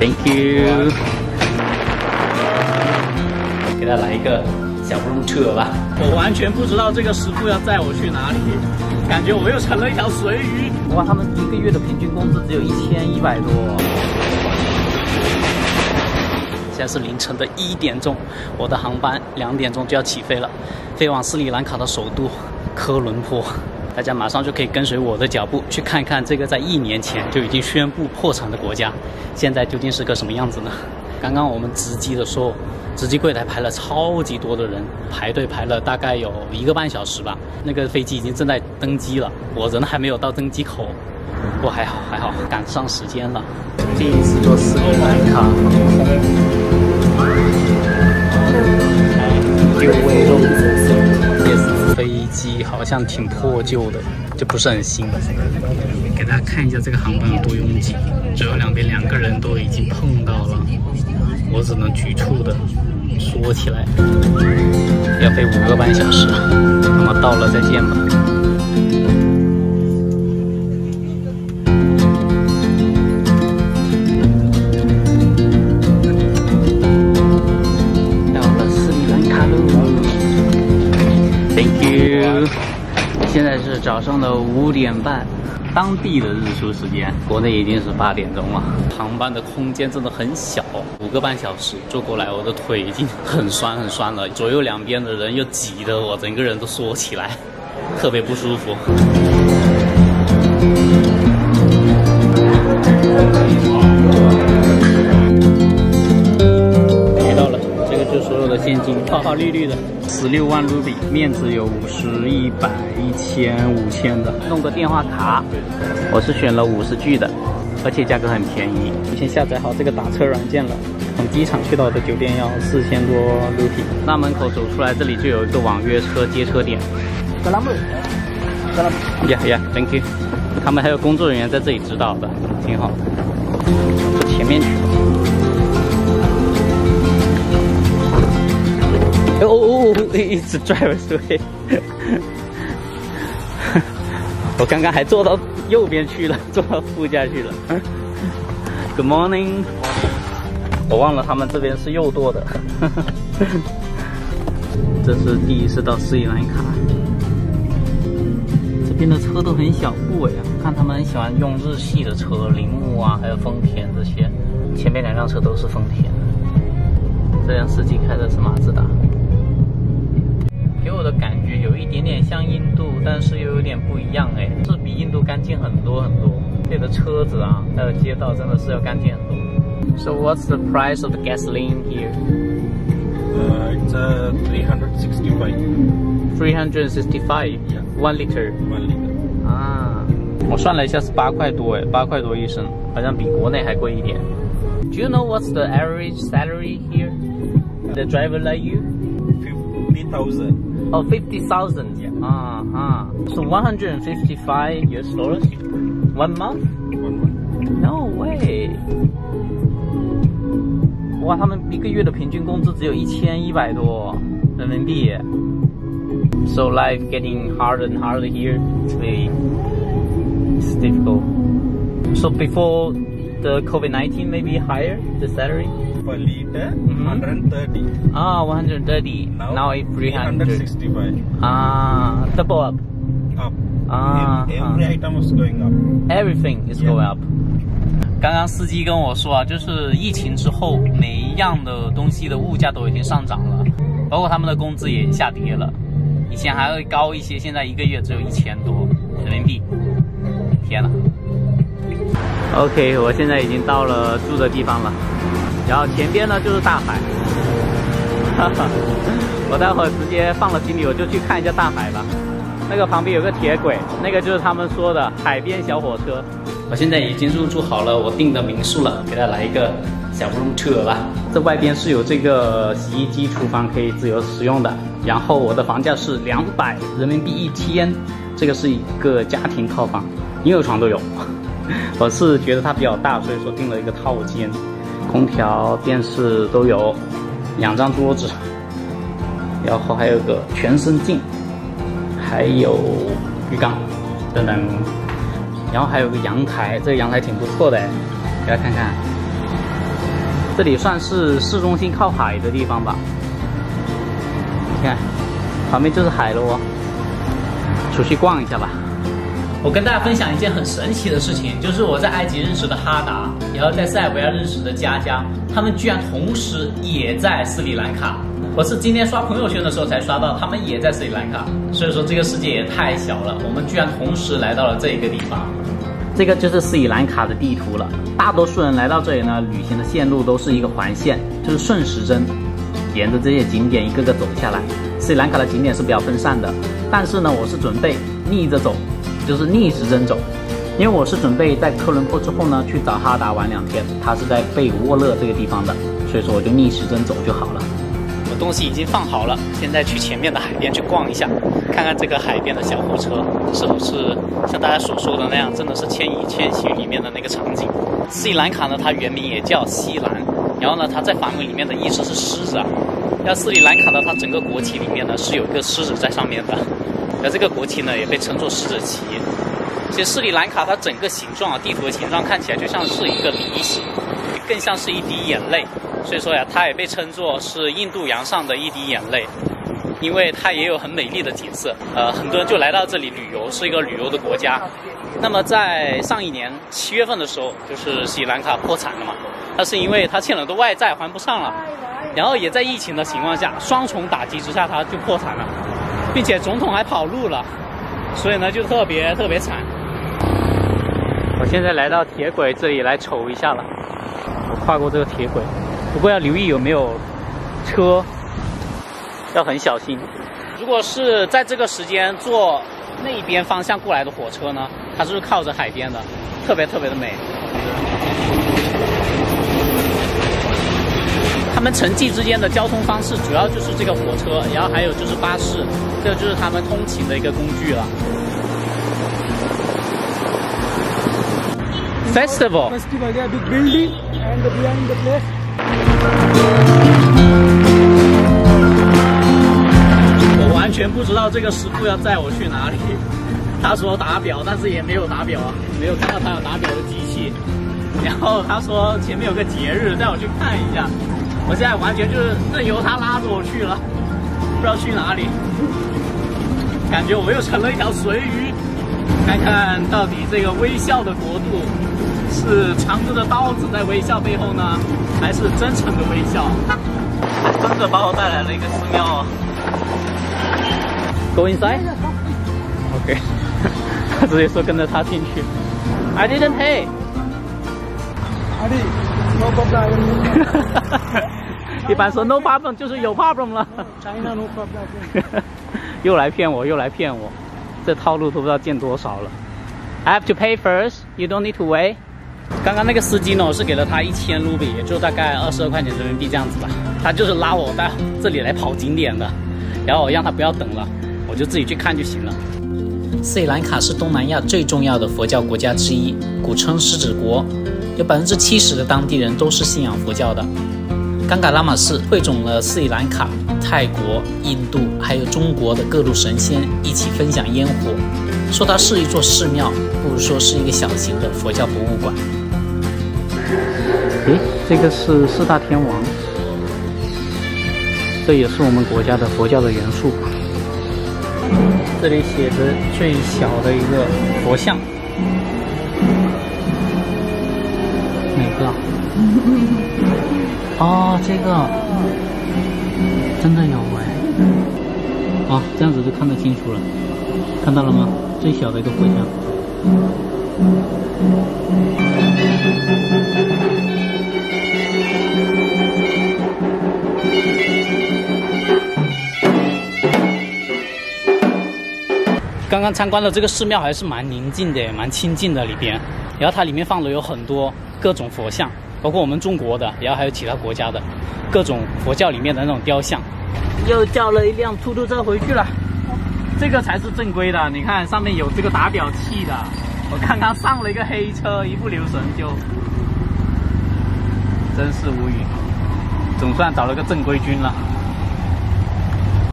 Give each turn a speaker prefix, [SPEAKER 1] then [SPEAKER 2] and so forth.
[SPEAKER 1] Thank you。给他来一个小 room tour 吧。我完全不知道这个师傅要载我去哪里，感觉我又成了一条水鱼。哇，他们1个月的平均工资只有1100多。现在是凌晨的1点钟，我的航班2点钟就要起飞了，飞往斯里兰卡的首都科伦坡。大家马上就可以跟随我的脚步去看看这个在1年前就已经宣布破产的国家，现在究竟是个什么样子呢？刚刚我们值机的时候，值机柜台排了超级多的人，排队排了大概有1个半小时吧。那个飞机已经正在登机了，我人还没有到登机口，不过还好，赶上时间了。第一次坐斯里兰卡航空，6位中。飞机好像挺破旧的，就不是很新。给大家看一下这个航班有多拥挤，左右两边2个人都已经碰到了，我只能局促的说起来。要飞5个半小时，那么到了再见吧。现在是早上的5点半，当地的日出时间，国内已经是8点钟了。航班的空间真的很小，5个半小时坐过来，我的腿已经很酸了，左右两边的人又挤得我整个人都缩起来，特别不舒服。所有的现金花绿绿的，16万卢比，面值有50、100、1000、5000的。弄个电话卡，我是选了50G 的，而且价格很便宜。我先下载好这个打车软件了，从机场去到我的酒店要4000多卢比。大门口走出来，这里就有一个网约车接车点。Yeah, thank you。他们还有工作人员在这里指导的，挺好的。走前面去。It's the driver's way 我刚刚还坐到右边去了，坐到副驾去了。Good morning。我忘了他们这边是右舵的。这是第一次到斯里兰卡，这边的车都很小部哎，看他们很喜欢用日系的车，铃木啊，还有丰田这些。前面2辆车都是丰田的，这辆司机开的是马自达。给我的感觉有一点点像印度，但是又有点不一样哎，是比印度干净很多。这里的车子啊，还有街道真的是要干净很多。So what's the price of the gasoline here?
[SPEAKER 2] It's 365.
[SPEAKER 1] 365.
[SPEAKER 2] Yeah.
[SPEAKER 1] 1 liter.
[SPEAKER 2] 1 liter.
[SPEAKER 1] 啊，我算了一下是8块多哎，8块多1升，好像比国内还贵一点。Do you know what's the average salary here? The driver like you?
[SPEAKER 2] 50,000.
[SPEAKER 1] Oh, 50,000. Yeah. So 155 US dollars? 1 month?
[SPEAKER 2] 1 month.
[SPEAKER 1] No way. 哇，他们1个月的平均工资只有1100多人民币。So life getting harder and harder here. It's difficult. So before the COVID-19, maybe higher the salary?
[SPEAKER 2] Per liter, 130.
[SPEAKER 1] 130. Now it's 365. Double up.
[SPEAKER 2] Up. Every item is going up.
[SPEAKER 1] Everything is going up. 刚刚司机跟我说啊，就是疫情之后，每一样的东西的物价都已经上涨了，包括他们的工资也下跌了。以前还会高一些，现在1个月只有1000多人民币。天哪 ！OK， 我现在已经到了住的地方了。然后前边呢就是大海，我待会儿直接放了行李，我就去看一下大海吧。那个旁边有个铁轨，那个就是他们说的海边小火车。我现在已经入住好了我订的民宿了，给大家来一个小 room tour 吧。这外边是有这个洗衣机、厨房可以自由使用的。然后我的房价是200人民币1天，这个是一个家庭套房，婴儿床都有。我是觉得它比较大，所以说订了一个套间。空调、电视都有，2张桌子，然后还有个全身镜，还有浴缸等等，然后还有个阳台，这个阳台挺不错的，给大家看看。这里算是市中心靠海的地方吧。你看，旁边就是海了哦。出去逛一下吧。我跟大家分享一件很神奇的事情，就是我在埃及认识的哈达，然后在塞尔维亚认识的佳佳，他们居然同时也在斯里兰卡。我是今天刷朋友圈的时候才刷到，他们也在斯里兰卡。所以说这个世界也太小了，我们居然同时来到了这一个地方。这个就是斯里兰卡的地图了。大多数人来到这里呢，旅行的线路都是一个环线，就是顺时针，沿着这些景点一个个走下来。斯里兰卡的景点是比较分散的，但是呢，我是准备逆着走，就是逆时针走，因为我是准备在科伦坡之后呢去找哈达玩2天，他是在贝沃勒这个地方的，所以说我就逆时针走就好了。我东西已经放好了，现在去前面的海边去逛一下，看看这个海边的小火车是不是像大家所说的那样，真的是《千与千寻》里面的那个场景。斯里兰卡呢，它原名也叫西兰，然后呢，它在梵文里面的意思是狮子啊。那斯里兰卡的它整个国旗里面呢是有一个狮子在上面的，而这个国旗呢也被称作狮子旗。其实斯里兰卡它整个形状啊，地图的形状看起来就像是一个梨形，更像是一滴眼泪，所以说呀，它也被称作是印度洋上的一滴眼泪，因为它也有很美丽的景色。很多人就来到这里旅游，是一个旅游的国家。那么在上一年7月份的时候，就是斯里兰卡破产了嘛，它是因为它欠了很多外债还不上了。然后也在疫情的情况下，双重打击之下，他就破产了，并且总统还跑路了，所以呢就特别惨。我现在来到铁轨这里来瞅一下了，我跨过这个铁轨，不过要留意有没有车，要很小心。如果是在这个时间坐那边方向过来的火车呢，它是靠着海边的，特别的美。他们城际之间的交通方式主要就是这个火车，然后还有就是巴士，这个就是他们通勤的一个工具了。Festival.
[SPEAKER 3] Festival, yeah, big building and behind the place.
[SPEAKER 1] 我完全不知道这个师傅要载我去哪里。他说打表，但是也没有打表啊，没有看到他有打表的机器。然后他说前面有个节日，带我去看一下。我现在完全就是任由他拉着我去了，不知道去哪里，感觉我又成了一条水鱼。看看到底这个微笑的国度是藏着的刀子在微笑背后呢，还是真诚的微笑？真的把我带来了一个寺庙哦。Go inside? OK 他直接说跟着他进去。I didn't pay.
[SPEAKER 3] No problem.
[SPEAKER 1] 一般说 no problem 就是有 problem 了。
[SPEAKER 3] China no problem.
[SPEAKER 1] 又来骗我，这套路都不知道见多少了。I have to pay first. You don't need to wait. 刚刚那个司机呢，我是给了他1000卢比，也就大概22块钱人民币这样子吧。他就是拉我到这里来跑景点的，然后我让他不要等了，我就自己去看就行了。斯里兰卡是东南亚最重要的佛教国家之一，古称狮子国，有70%的当地人都是信仰佛教的。冈嘎拉玛寺汇总了斯里兰卡、泰国、印度还有中国的各路神仙一起分享烟火。说它是一座寺庙，不如说是一个小型的佛教博物馆。这个是4大天王，这也是我们国家的佛教的元素。这里写着最小的一个佛像，哪个？哦，这个真的有哎！哦，这样子就看得清楚了，看到了吗？最小的一个佛像。刚刚参观的这个寺庙还是蛮宁静的，蛮清静的里边。然后它里面放了有很多各种佛像，包括我们中国的，然后还有其他国家的各种佛教里面的那种雕像。又叫了一辆出租车回去了，这个才是正规的。你看上面有这个打表器的，我刚刚上了一个黑车，一不留神就，真是无语。总算找了个正规军了。